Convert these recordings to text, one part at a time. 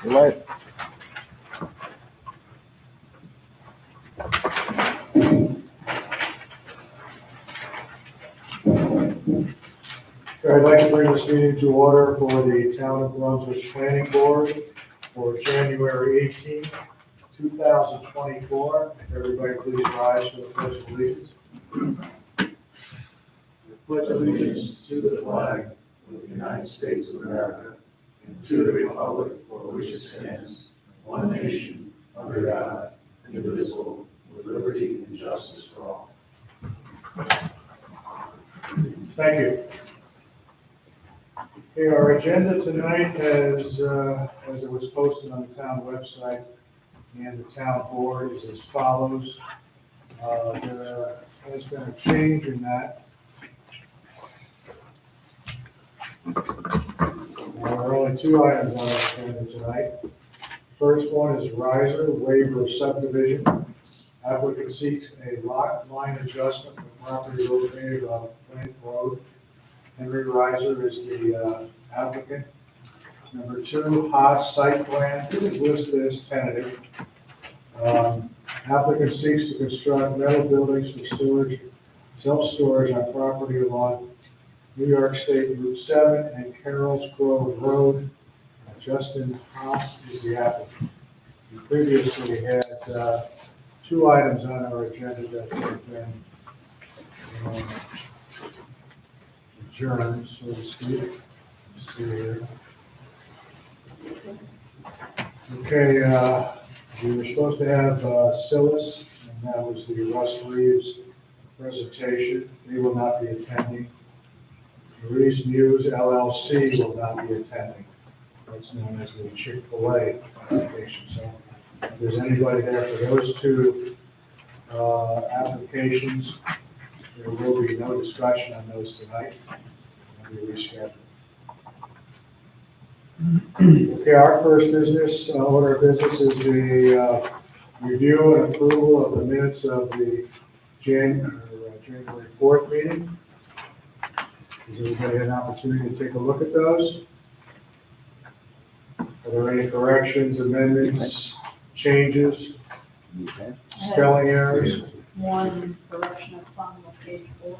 Good night. I'd like to bring this meeting to order for the Town of Brunswick Planning Board for January 18, 2024. Everybody please rise for the pledge of allegiance. Pledge allegiance to the flag of the United States of America and to the republic for which it stands, one nation, under God, indivisible, with liberty and justice for all. Thank you. Okay, our agenda tonight as it was posted on the town website and the town board is as follows. There has been a change in that. There are only two items on our agenda tonight. First one is riser waiver of subdivision. Applicant seeks a lot line adjustment for property located on Plank Road. Henry Riser is the applicant. Number two, Haas site plan. This is listed as tentative. Applicant seeks to construct metal buildings for storage, self-storage on property along New York State Route 7 and Carroll's Grove Road. Justin Haas is the applicant. We previously had two items on our agenda that have been adjourned, so to speak. Let's see here. Okay, we were supposed to have Silas, and that was the Russ Reeves presentation. He will not be attending. Reeves Muse LLC will not be attending. That's known as the Chick-fil-A application. So if there's anybody there for those two applications, there will be no discussion on those tonight. We'll be rescheduled. Okay, our first business, order of business is the review and approval of the minutes of the January 4th meeting. Has everybody had an opportunity to take a look at those? Are there any corrections, amendments, changes, spelling errors? One correction at the bottom of page 4,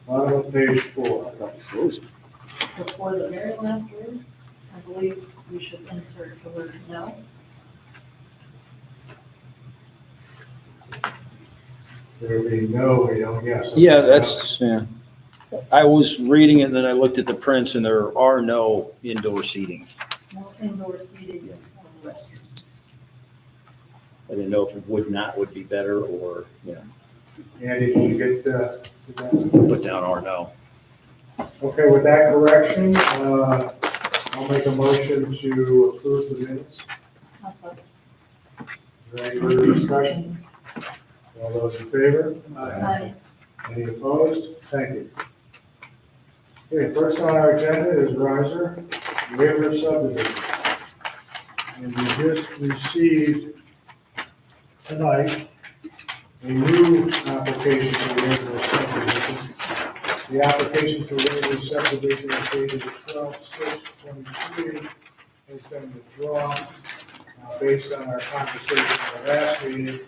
Bottom of page 4. before the very last word, I believe we should insert the word no. There will be no, yes. Yeah, that's, yeah. I was reading it and then I looked at the prints and there are no indoor seating. No indoor seating on the restroom. I didn't know if it would be better or, you know, Andy, did you get to that? put down or no. Okay, with that correction, I'll make a motion to approve the minutes. I'll second. Is there any further discussion? All those in favor? Aye. Any opposed? Thank you. Okay, first on our agenda is riser waiver of subdivision. And we just received tonight a new application for waiver of subdivision. The application for waiver of subdivision is dated 12/6/23 has been withdrawn based on our conversation at our last meeting.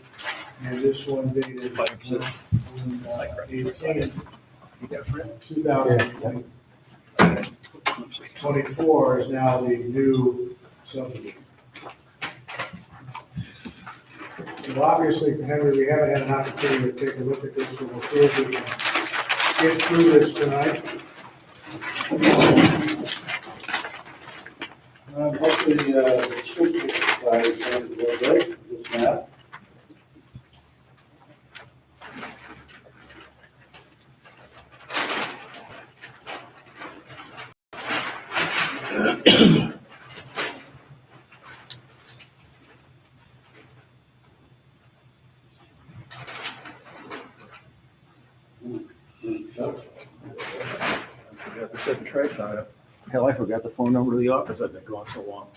And this one dated 2024 is now the new subdivision. So obviously, Henry, we haven't had an opportunity to take a look at this, but we'll see if we can get through this tonight. Hopefully, the school guy is going to go right for this map. I forgot to set the trash on it. Hell, I forgot the phone number to the office. I've been gone so long.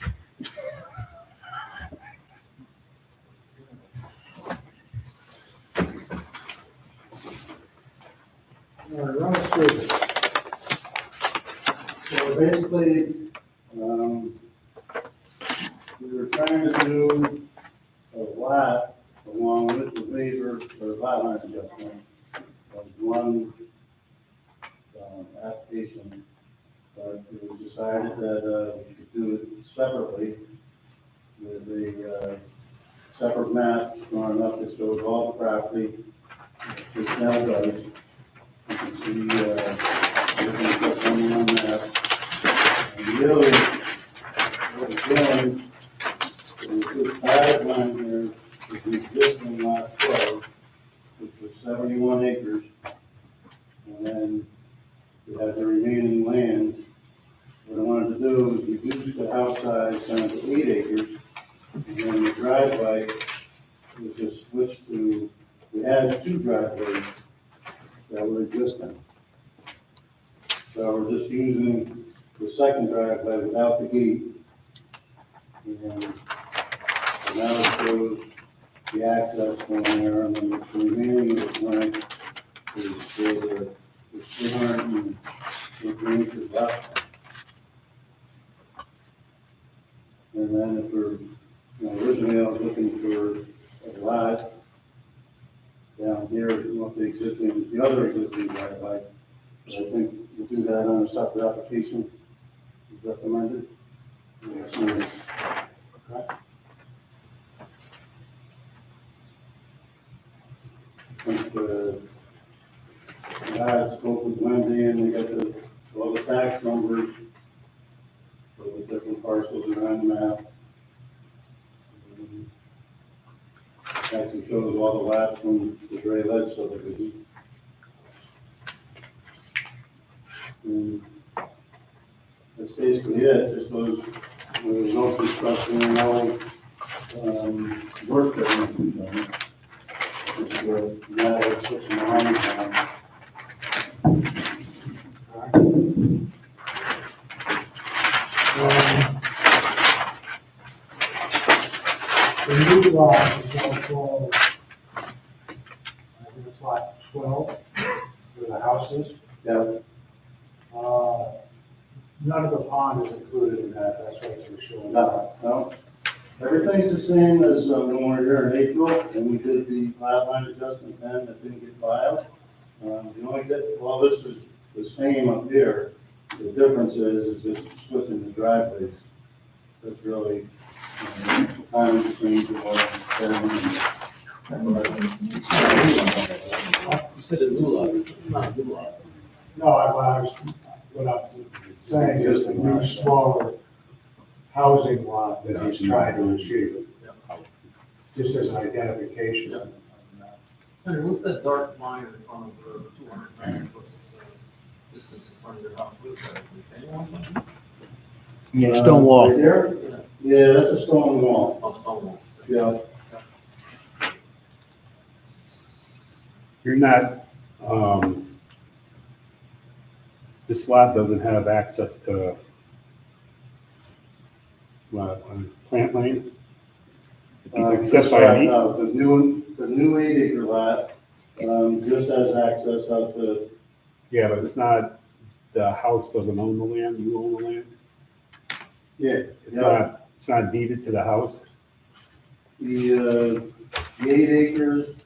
All right, run us through this. So basically, We were trying to do a lot along with the waiver for the lot line adjustment. As one, application, but it was decided that, we should do it separately with a, separate map drawn up that shows all the property. This now does. You can see, everything's got on one map. And really, what it's doing is this dotted line here is the existing lot 12, which was 71 acres. And then we have the remaining land. What I wanted to do is reduce the house size down to 8 acres. And then the driveway was just switched to, we had 2 driveways that were existing. So we're just using the second driveway without the gate. And now it shows the access going there, and then the remaining of the land is for the 350 acres left. And then if we're, originally I was looking for a lot down here, the other existing driveway. But I think we'll do that on a separate application, as recommended. Okay. I think, I spoke with Wendy and we got all the tax numbers for the different parcels around the map. Actually shows all the lots from the Gray Ledge subdivision. And that's basically it, just those, there was no construction, no, work that was done. Just a matter of switching the lines down. The new lot is also, I think it's lot 12, where the house is. Yeah, None of the pond is included in that, that's why it's showing. no. Everything's the same as when we were here in April, and we did the lot line adjustment then that didn't get filed. The only, well, this is the same up here. The difference is just switching the driveways. That's really, time between the You said a new lot, it's not a new lot. No, what I'm saying is the new smaller housing lot that he's trying to achieve, just as an identification. Hey, what's that dark line in front of the 200 foot distance in front of your house? What is that, retaining wall? Yeah, stone wall. Right there? Yeah. Yeah, that's a stone wall. Oh, stone wall. Yeah. You're not, this lot doesn't have access to, plant lane? Except by me? The new 8 acre lot, just has access out to, Yeah, but it's not, the house doesn't own the land, you own the land? yeah, It's not deeded to the house? the 8 acres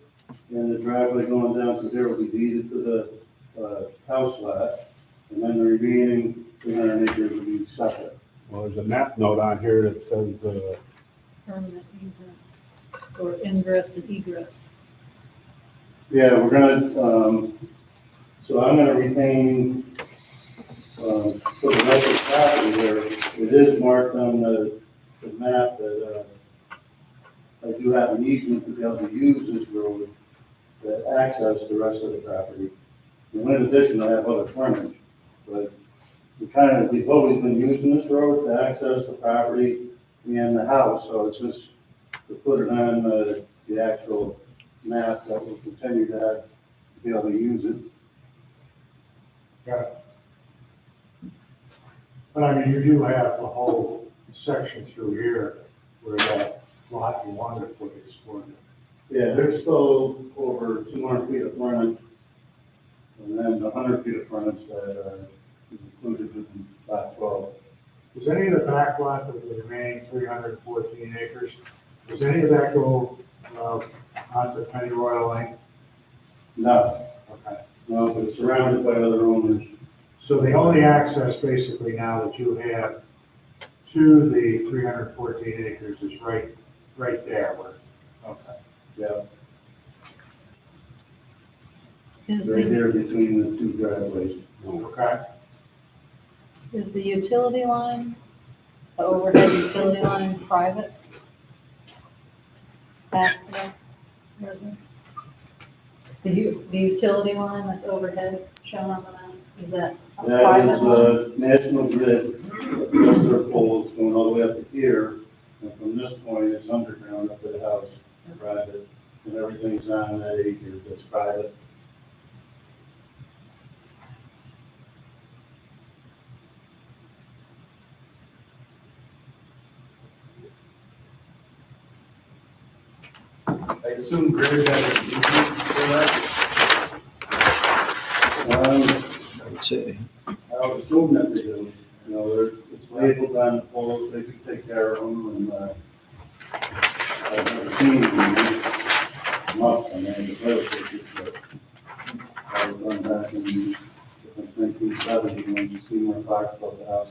and the driveway going down to there will be deeded to the house lot. And then the remaining 300 acres will be separate. Well, there's a map note on here that says, Permanent easement or ingress and egress. Yeah, we're gonna, so I'm gonna retain, for the rest of the property there, it is marked on the map that, I do have an easement to be able to use this road to access the rest of the property. And in addition, I have other frontage, but we've always been using this road to access the property and the house, so it's just to put it on the actual map that will continue to have, to be able to use it. Got it. But I mean, you do have a whole section through here where that lot you wanted to put is for. Yeah, there's still over 200 feet of frontage, and then the 100 feet of frontage that is included in lot 12. Does any of the back lot of the remaining 314 acres, does any of that go onto Penny Royal Lane? No, Okay. no, but it's surrounded by other owners. So the only access basically now that you have to the 314 acres is right there where, okay. Yeah, Is right the, here between the two driveways. Okay. is the utility line, the overhead utility line private? Back to the residence? The utility line that's overhead shown on the map, is that a That private is line? National Grid, that's their poles going all the way up to here. And from this point, it's underground up to the house, private. And everything's on that acres, that's private. I assume Grid has an easement for that? I would say. I would assume that they do, you know, it's labeled on the poles, they could take care of them, and, I've never seen them come up, I mean, the rail tickets, but I was going back in 1970 when you see more Fox built the house.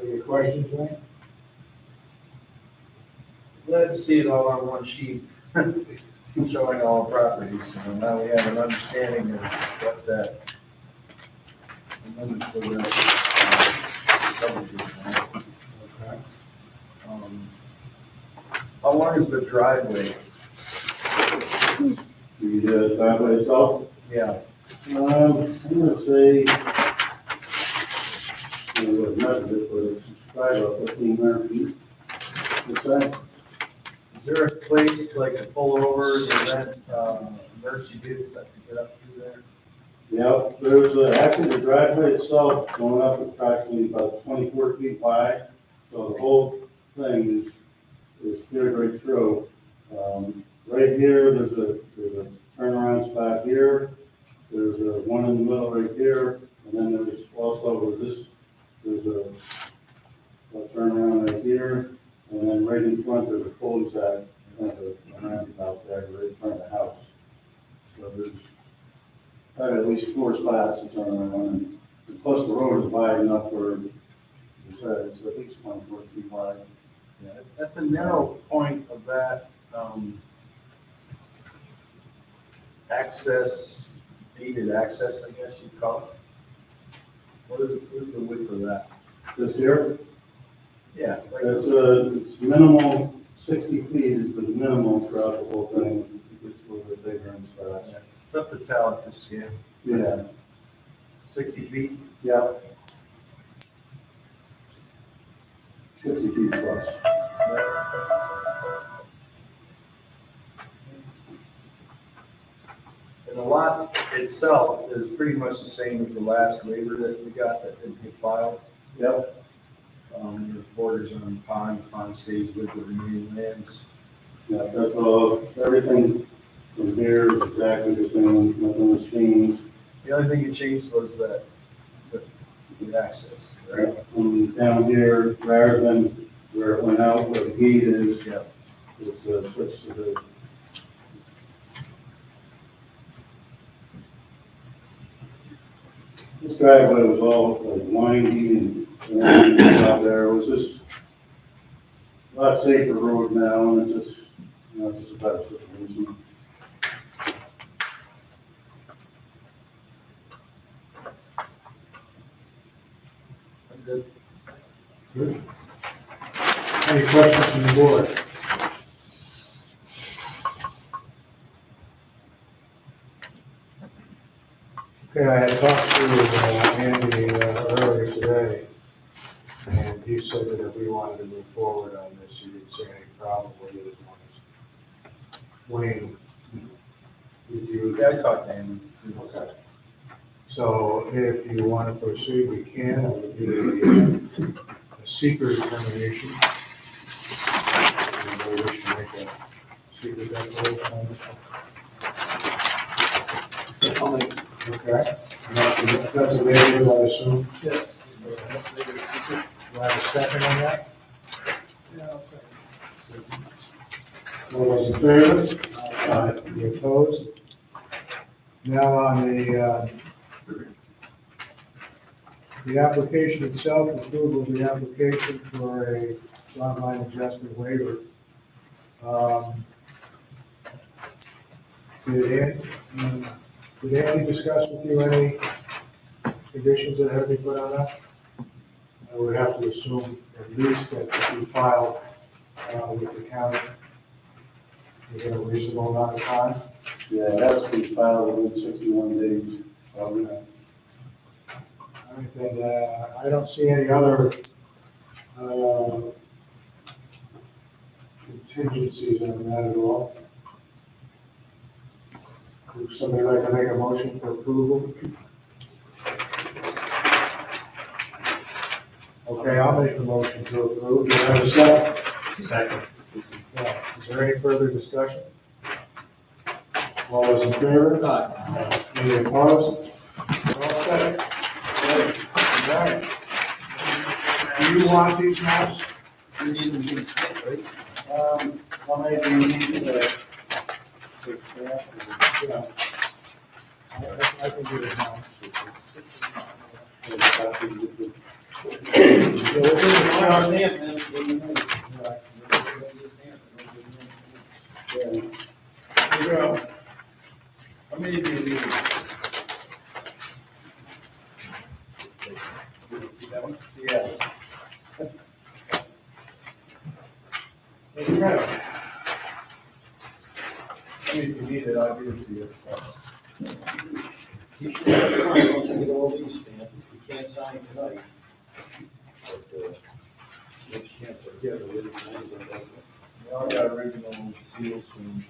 Any questions, Wayne? Glad to see it all on one sheet, showing all properties. So now we have an understanding of what that, the limits of that subdivision are. Okay. How long is the driveway? The driveway itself, Yeah, I'm gonna say, I don't know what measured it, but it's probably about 1,500 feet. What's that? is there a place like to pull over, to rent, emergency vehicles that can get up through there? Yeah, there's, actually the driveway itself going up is approximately about 24 feet wide. So the whole thing is cleared right through. Right here, there's a turnaround spot here. There's a one in the middle right here. And then there's also there's a turnaround right here. And then right in front, there's a cul-de-sac, kind of a roundabout there, right in front of the house. So there's probably at least 4 spots to turn around. And plus the road is wide enough for, you said, it's at least 24 feet wide. Yeah, at the narrow point of that, access, deeded access, I guess you'd call it. What is the width of that? This here, Yeah, like, it's minimal, 60 feet is the minimum throughout the whole thing. It's a little bit bigger in spots. it's tough to tell at this scale. Yeah, 60 feet? yeah. 60 feet plus. And the lot itself is pretty much the same as the last waiver that we got that didn't get filed. Yep, The borders on pond stays with the remaining lands. yeah, that's all, everything from here is exactly the same, nothing was changed. The only thing you changed was the access, right? From down here, rather than where it went out, where the gate is, Yeah. it's switched to the. This driveway was all like windy and out there, it was just a lot safer road now, and it's just, you know, just a better situation. I'm good. Good. Any questions from the board? Okay, I had talked to Andy earlier today, and he said that if we wanted to move forward on this, he didn't see any problem with it as long as Wayne reviewed. Yeah, I talked to him. Okay. So if you want to proceed, we can, I would do a secret determination. Anybody wish to make a secret declaration on this one? I'll make, Okay. And that's a waiver, I assume. yes. Do I have a second on that? Yeah, I'll second. All those in favor? Any opposed? Now on the application itself, approval of the application for a lot line adjustment waiver. Did Andy discuss with you any conditions that have to be put on that? I would have to assume at least that you filed with the county within a reasonable amount of time. Yeah, it has to be filed within 61 days. All right, then, I don't see any other contingencies on that at all. Would somebody like to make a motion for approval? Okay, I'll make the motion to approve. Do you have a second? Second. Yeah. Is there any further discussion? All those in favor? Aye. Any opposed? All set. All right. Do you want these maps? You need them to split, right? How many do you need today? Yeah. I can do it now. Here you go. How many do you need? That one? Yeah. Okay. If you need it, I'll give it to you. You should have time once we get all these stamped. You can't sign tonight. But, next chance to get it, we'll sign it. We all got original seals from,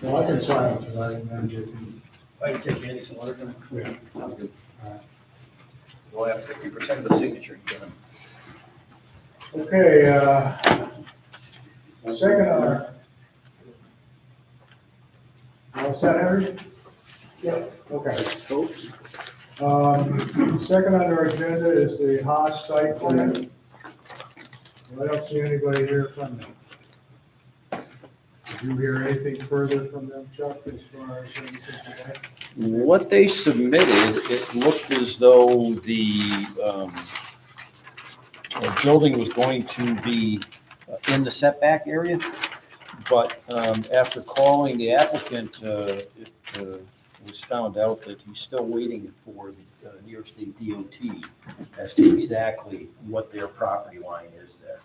Well, I can sign it tonight and then you can. I can take Andy's order, can I? Yeah. Sounds good. All right. We'll have 50% of the signature given. Okay, second on our, is that Harry? Yeah. Okay. Second on our agenda is the Haas site plan. I don't see anybody here from them. Did you hear anything further from them, Chuck, as far as anything today? What they submitted, it looked as though the building was going to be in the setback area, but after calling the applicant, it was found out that he's still waiting for the New York State DOT as to exactly what their property line is there.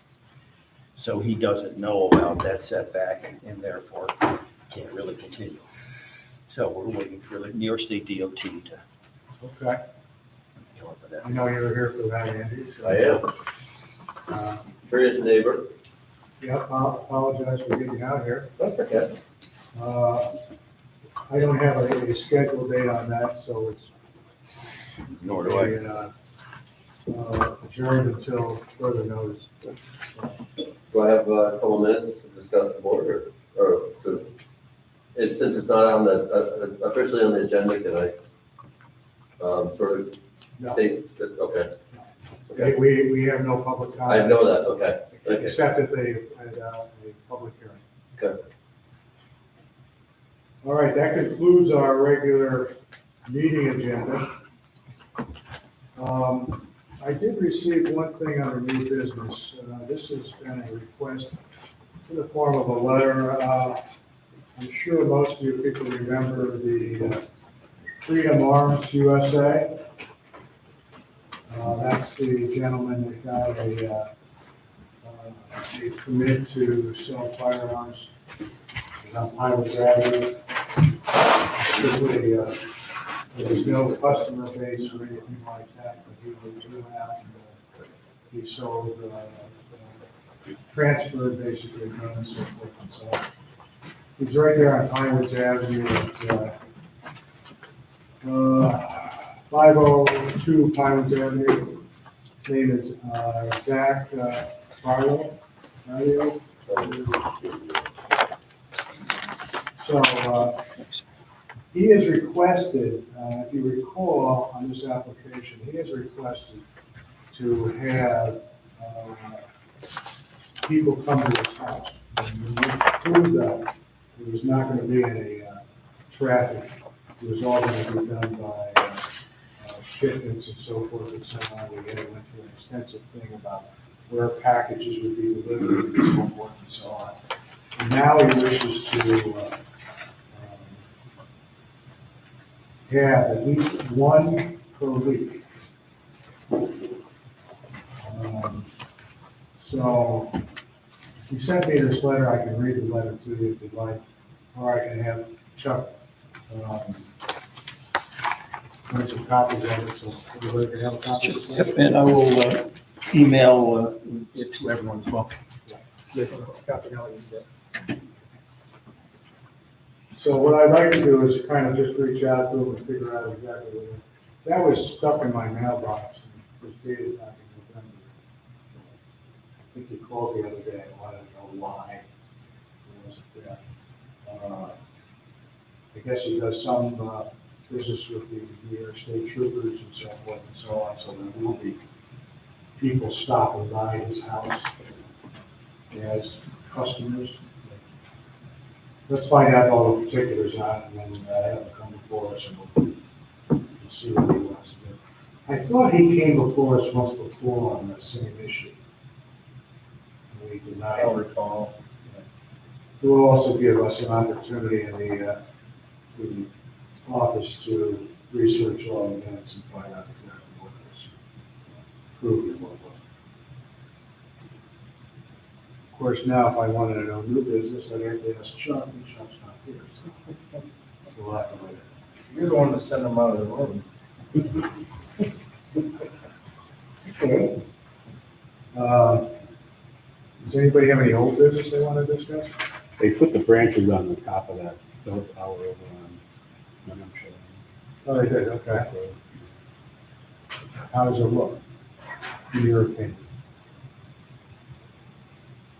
So he doesn't know about that setback and therefore can't really continue. So we're waiting for the New York State DOT to Okay, come up with that. I know you were here for that, Andy. so, I am. Curious neighbor. Yep, I apologize for getting out here. That's okay. I don't have a scheduled date on that, so it's Nor do I. adjourned until further notice. Do I have a couple minutes to discuss the board or since it's not on the, officially on the agenda, can I sort of No, state that, okay. okay, we have no public comment. I know that, okay. Okay. Except that they had a public hearing. Okay. All right, that concludes our regular meeting agenda. I did receive one thing under new business. This has been a request in the form of a letter. I'm sure most of you people remember the Freedom Arms USA. That's the gentleman that got a permit to sell firearms on Highway Avenue. Simply, there was no customer base or anything like that, but he was doing out and he sold, transferred basically guns and so forth and so on. He's right there on Highwoods Avenue at 502 Highwoods Avenue. His name is Zach Barlow. So, he has requested, if you recall on this application, he has requested to have people come to his house. And we proved that there was not going to be any traffic. It was all going to be done by shipments and so forth and so on. We had went through an extensive thing about where packages would be delivered and so forth and so on. And now he wishes to have at least one per week. So he sent me this letter. I can read the letter to you if you'd like, or I can have Chuck print some copies of it, so everybody can have a copy of this letter. Yep, and I will email it to everyone as well. So what I'd like to do is kind of just reach out to him and figure out exactly what, that was stuck in my mailbox, and it was dated back in November. I think he called the other day and wanted to know why it wasn't there. I guess he does some business with the interstate troopers and so forth and so on, so there will be people stopping by his house as customers. Let's find out all the particulars on it, and then have him come before us, and we'll see what he wants to do. I thought he came before us once before on the same issue. And we denied. I don't recall. It will also give us an opportunity in the office to research all the minutes and find out exactly what was proved and what wasn't. Of course, now if I wanted to know new business, I'd have to ask Chuck, and Chuck's not here, so we'll have to wait. You're the one that sent them out of the room. Okay. Does anybody have any old business they want to discuss? They put the branches on the top of that cell tower over on Lemonshire. Oh, they did, okay. How does it look? In your opinion?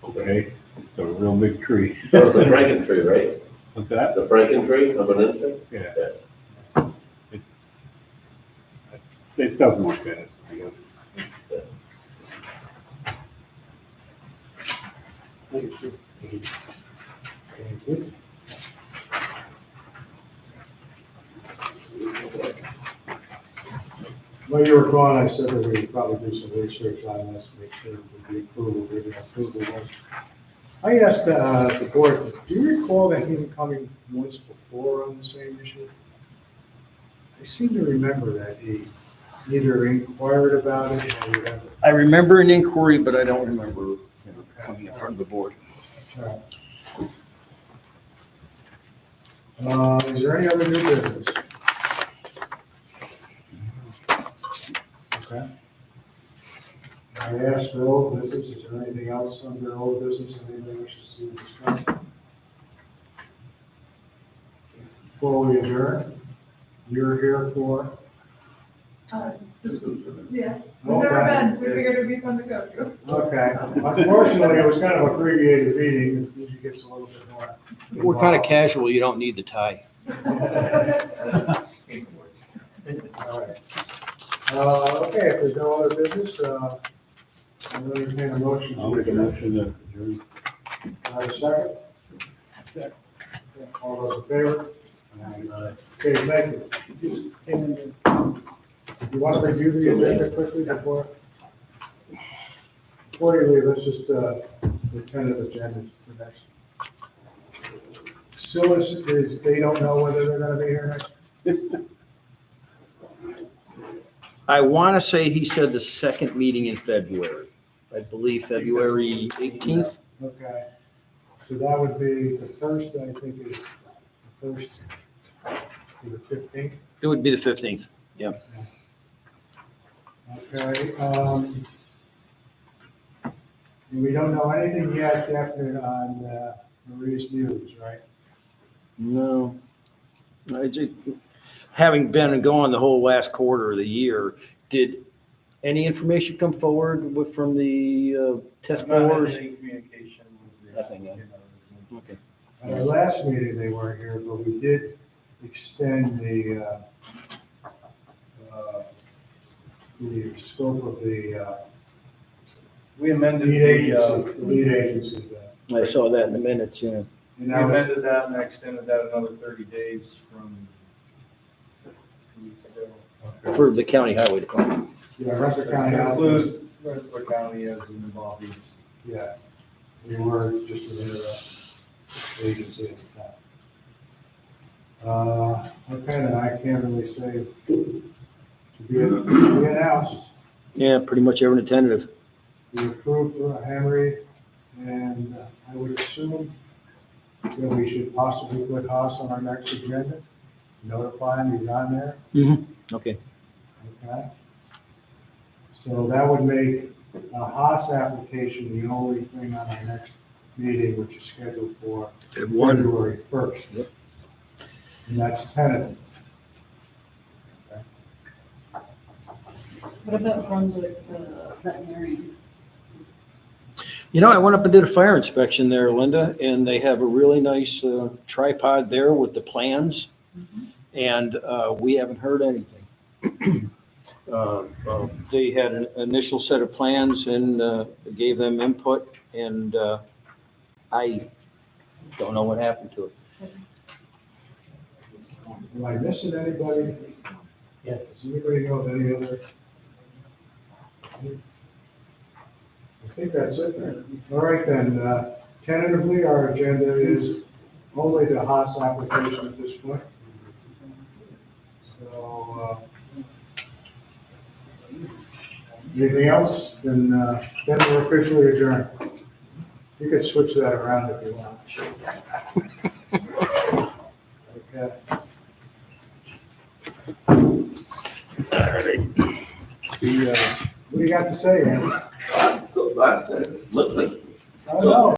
Okay, it's a real big tree. That was the Franken tree, right? What's that? The Franken tree of an inch? Yeah. It doesn't look bad, I guess. Thank you. When you were gone, I said that we would probably do some research on this, make sure that the approval was. I asked the board, do you recall that him coming once before on the same issue? I seem to remember that he either inquired about it or whatever. I remember an inquiry, but I don't remember coming in front of the board. Is there any other new business? Okay. I asked for old business, is there anything else under old business, anything wishes to discuss? Before we adjourn, you're here for? Yeah, we've never been, we figured it'd be fun to go to. Okay, unfortunately, it was kind of abbreviated meeting, it usually gets a little bit more. We're kind of casual, you don't need the tie. All right. Okay, if there's no other business, I'll entertain a motion. I'll make a motion to adjourn. Have a second? Second. All those in favor? Okay, thank you. You want to review the agenda quickly before you leave, let's just, the tentative agenda for next. Silas is, they don't know whether they're gonna be here next? I want to say he said the second meeting in February. I believe February 18th. Okay, so that would be the first, I think is the first, to the 15th. It would be the 15th. Okay, and we don't know anything yet definite on Marie's Muse, right? No. Having been and gone the whole last quarter of the year, did any information come forward from the test I've not had bores? any communication with the Nothing, yeah. applicant. Okay. At our last meeting, they weren't here, but we did extend the scope of the We amended lead the, agency, the lead agency. I saw that in the minutes, yeah. And we now, amended that and I extended that another 30 days from 2 weeks ago. For the county highway department. yeah, Rensselaer County. It includes Rensselaer County as an involved agency. Yeah, we were just an agency at the time. Okay, then I can't really say to be announced. Yeah, pretty much everything tentative. We approved Henry, and I would assume that we should possibly put Haas on our next agenda, notify him he's on there, Okay. okay? So that would make a Haas application the only thing on our next meeting, which is scheduled for February. February 1st. Yep. And that's tentative. What about Brunswick veterinarian? You know, I went up and did a fire inspection there, Linda, and they have a really nice tripod there with the plans. And we haven't heard anything. They had an initial set of plans and gave them input, and I don't know what happened to it. Am I missing anybody? Yes. Does anybody know of any other? I think that's it then. All right then, tentatively, our agenda is only the Haas application at this point. So, anything else? Then we're officially adjourned. You could switch that around if you want. Okay. What do you got to say, Andy? So that says, listen. I don't know.